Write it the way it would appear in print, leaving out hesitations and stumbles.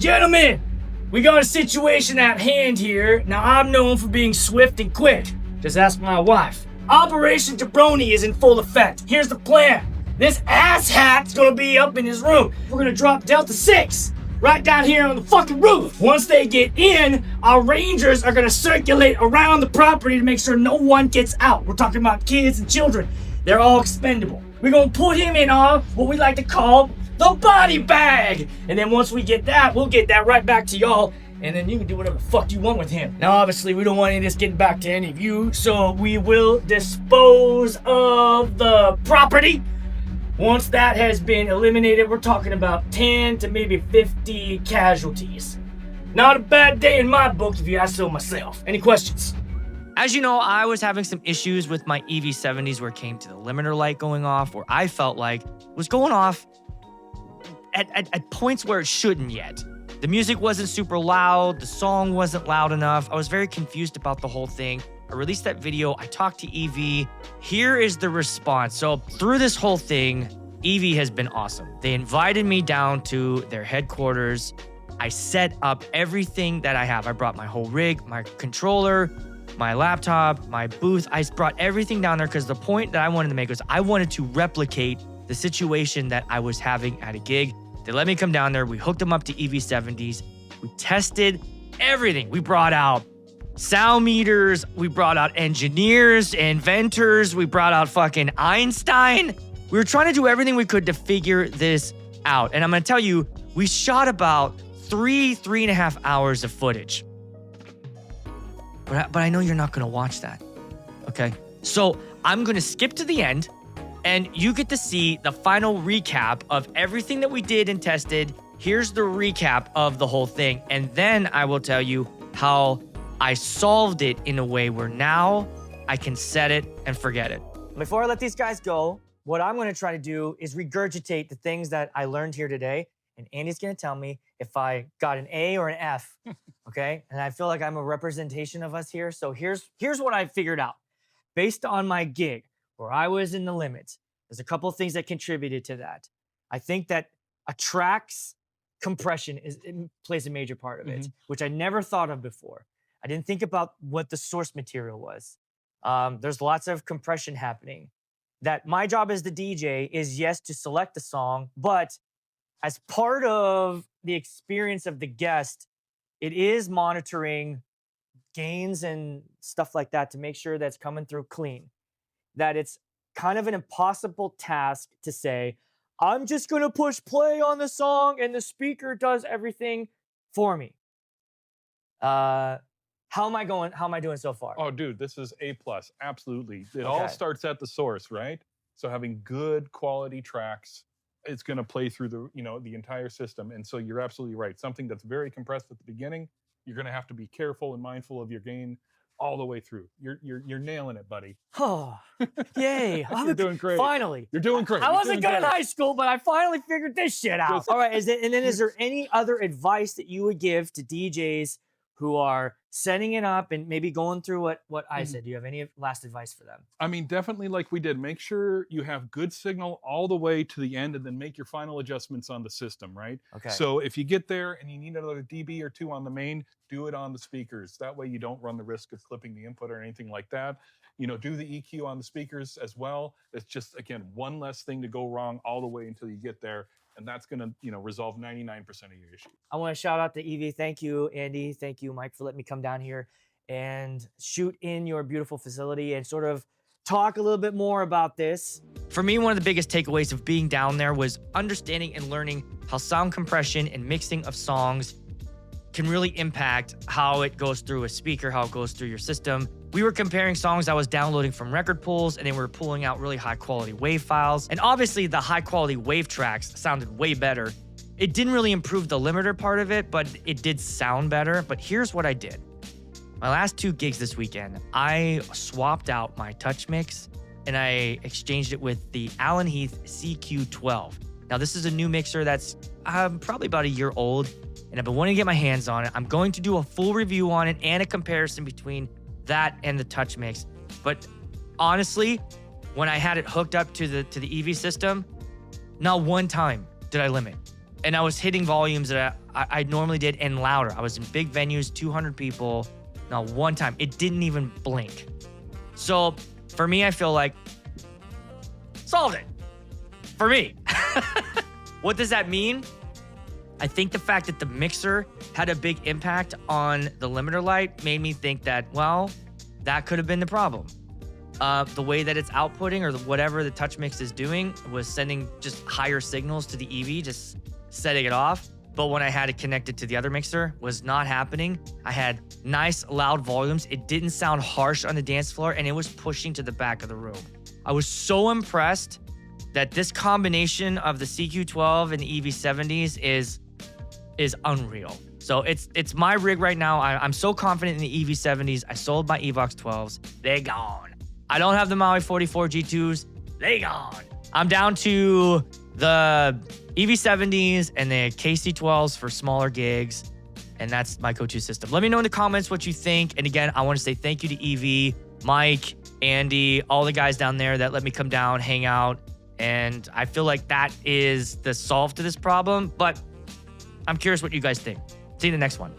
Gentlemen, we got a situation at hand here. Now, I'm known for being swift and quick. Just ask my wife. Operation Jabroni is in full effect. Here's the plan. This asshat's gonna be up in his room. We're gonna drop Delta 6 right down here on the fucking roof. Once they get in, our rangers are gonna circulate around the property to make sure no one gets out. We're talking about kids and children. They're all expendable. We're gonna put him in what we like to call the body bag. And then once we get that, we'll get that right back to y'all. And then you can do whatever the fuck you want with him. Now, obviously, we don't want any of this getting back to any of you. So we will dispose of the property. Once that has been eliminated, we're talking about 10 to maybe 50 casualties. Not a bad day in my book, if you ask so myself. Any questions? As you know, I was having some issues with my EV70s where it came to the limiter light going off, where I felt like it was going off at points where it shouldn't yet. The music wasn't super loud, the song wasn't loud enough. I was very confused about the whole thing. I released that video, I talked to EV. Here is the response. So through this whole thing, EV has been awesome. They invited me down to their headquarters. I set up everything that I have. I brought my whole rig, my controller, my laptop, my booth. I brought everything down there because the point that I wanted to make was I wanted to replicate the situation that I was having at a gig. They let me come down there. We hooked them up to EV70s. We tested everything. We brought out sound meters. We brought out engineers, inventors. We brought out fucking Einstein. We were trying to do everything we could to figure this out. And I'm going to tell you, we shot about 3.5 hours of footage. But I know you're not going to watch that. Okay? So I'm going to skip to the end. And you get to see the final recap of everything that we did and tested. Here's the recap of the whole thing. And then I will tell you how I solved it in a way where now I can set it and forget it. Before I let these guys go, what I'm going to try to do is regurgitate the things that I learned here today. And Andy's going to tell me if I got an A or an F, okay? And I feel like I'm a representation of us here. So here's what I figured out. Based on my gig, where I was in the limits, there's a couple of things that contributed to that. I think that a track's compression plays a major part of it, which I never thought of before. I didn't think about what the source material was. There's lots of compression happening. That my job as the DJ is, yes, to select the song, but as part of the experience of the guest, it is monitoring gains and stuff like that to make sure that's coming through clean. That it's kind of an impossible task to say, I'm just going to push play on the song and the speaker does everything for me. How am I doing so far? Oh, dude, this is A+. Absolutely. It all starts at the source, right? So having good quality tracks, it's going to play through the entire system. And so you're absolutely right. Something that's very compressed at the beginning, you're going to have to be careful and mindful of your gain all the way through. You're nailing it, buddy. Oh, yay. You're doing great. Finally. You're doing great. I wasn't good in high school, but I finally figured this shit out. All right, is there any other advice that you would give to DJs who are setting it up and maybe going through what I said? Do you have any last advice for them? I mean, definitely like we did. Make sure you have good signal all the way to the end and then make your final adjustments on the system, right? Okay. So if you get there and you need another dB or two on the main, do it on the speakers. That way you don't run the risk of clipping the input or anything like that. Do the EQ on the speakers as well. It's just, again, one less thing to go wrong all the way until you get there. And that's going to, resolve 99% of your issues. I want to shout out to Evie. Thank you, Andy. Thank you, Mike, for letting me come down here and shoot in your beautiful facility and sort of talk a little bit more about this. For me, one of the biggest takeaways of being down there was understanding and learning how sound compression and mixing of songs can really impact how it goes through a speaker, how it goes through your system. We were comparing songs I was downloading from record pools, and then we were pulling out really high quality wave files. And obviously the high quality wave tracks sounded way better. It didn't really improve the limiter part of it, but it did sound better. But here's what I did. My last 2 gigs this weekend, I swapped out my TouchMix and I exchanged it with the Allen Heath CQ12. Now this is a new mixer that's probably about a year old, and I've been wanting to get my hands on it. I'm going to do a full review on it and a comparison between that and the TouchMix. But honestly, when I had it hooked up to the EV system, not one time did I limit. And I was hitting volumes that I normally did and louder. I was in big venues, 200 people. Not one time. It didn't even blink. So for me, I feel like solved it. For me. What does that mean? I think the fact that the mixer had a big impact on the limiter light made me think that, well, that could have been the problem. The way that it's outputting or whatever the TouchMix is doing was sending just higher signals to the EV, just setting it off. But when I had it connected to the other mixer, was not happening. I had nice loud volumes. It didn't sound harsh on the dance floor, and it was pushing to the back of the room. I was so impressed that this combination of the CQ12 and the EV70s is unreal. So it's my rig right now. I'm so confident in the EV70s. I sold my Evox 12s. They gone. I don't have the Maui 44 G2s. They gone. I'm down to the EV70s and the KC12s for smaller gigs. And that's my go-to system. Let me know in the comments what you think. And again, I want to say thank you to EV, Mike, Andy, all the guys down there that let me come down, hang out. And I feel like that is the solve to this problem. But I'm curious what you guys think. See you in the next one.